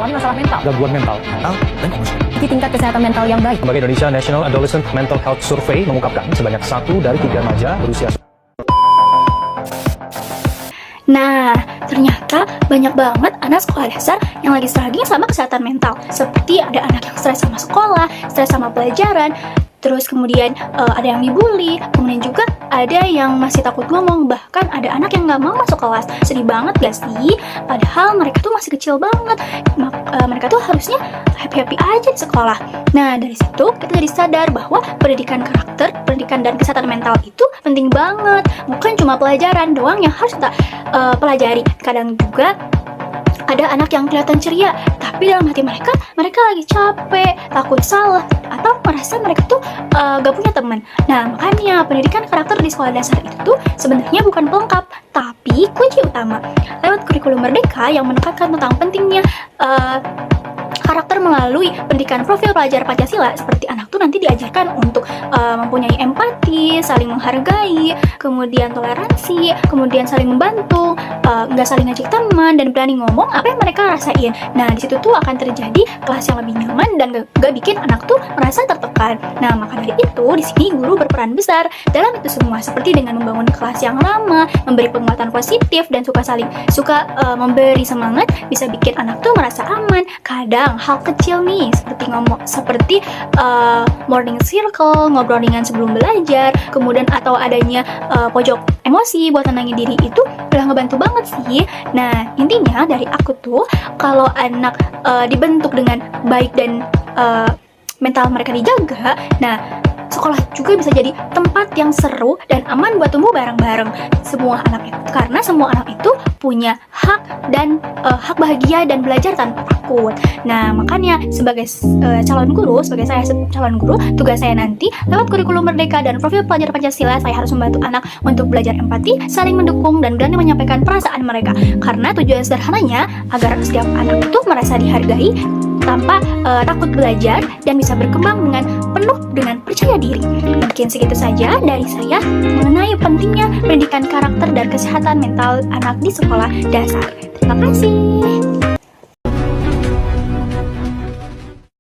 masalah mental, gangguan mental, dan emosi. di tingkat kesehatan mental yang baik. Lembaga Indonesia National Adolescent Mental Health Survey mengungkapkan sebanyak 1 dari 3 remaja berusia. Nah, ternyata banyak banget anak sekolah dasar yang lagi struggling sama kesehatan mental. Seperti ada anak yang stres sama sekolah, stres sama pelajaran, terus kemudian ada yang dibully, kemudian juga ada yang masih takut ngomong, bahkan ada anak yang nggak mau masuk kelas. Sedih banget gak sih? Padahal mereka tuh masih kecil banget. Mereka tuh harusnya happy-happy aja di sekolah. Nah, dari situ kita jadi sadar bahwa pendidikan karakter, pendidikan dan kesehatan mental itu penting banget. Bukan cuma pelajaran doang yang harus kita pelajari. Kadang juga ada anak yang kelihatan ceria, tapi dalam hati mereka lagi capek, takut salah, atau merasa mereka tuh gak punya teman. Nah, makanya pendidikan karakter di sekolah dasar itu tuh sebenarnya bukan pelengkap, tapi kunci utama. Lewat kurikulum Merdeka yang menekankan tentang pentingnya karakter melalui pendidikan profil pelajar Pancasila, seperti anak tuh nanti diajarkan untuk mempunyai empati, saling menghargai, kemudian toleransi, kemudian saling membantu, nggak saling ngajak teman, dan berani ngomong apa yang mereka rasain. Nah, di situ tuh akan terjadi kelas yang lebih nyaman dan gak bikin anak tuh merasa tertekan. Nah, maka dari itu di sini guru berperan besar dalam itu semua, seperti dengan membangun kelas yang ramah, memberi penguatan positif, dan suka memberi semangat, bisa bikin anak tuh merasa aman. Kadang hal kecil nih seperti morning circle, ngobrol ringan sebelum belajar, kemudian atau adanya pojok emosi buat tenangin diri, itu udah ngebantu banget sih. Nah, intinya dari aku tuh, kalau anak dibentuk dengan baik dan mental mereka dijaga, nah sekolah juga bisa jadi tempat yang seru dan aman buat tumbuh bareng-bareng semua anak itu, karena semua anak itu punya hak dan hak bahagia dan belajar tanpa takut. Nah, makanya sebagai calon guru, tugas saya nanti lewat kurikulum Merdeka dan profil pelajar Pancasila, saya harus membantu anak untuk belajar empati, saling mendukung, dan berani menyampaikan perasaan mereka. Karena tujuan sederhananya agar setiap anak itu merasa dihargai tanpa takut belajar dan bisa berkembang dengan penuh dengan percaya diri. Mungkin segitu saja dari saya mengenai pentingnya pendidikan karakter dan kesehatan mental anak di sekolah dasar. Terima kasih.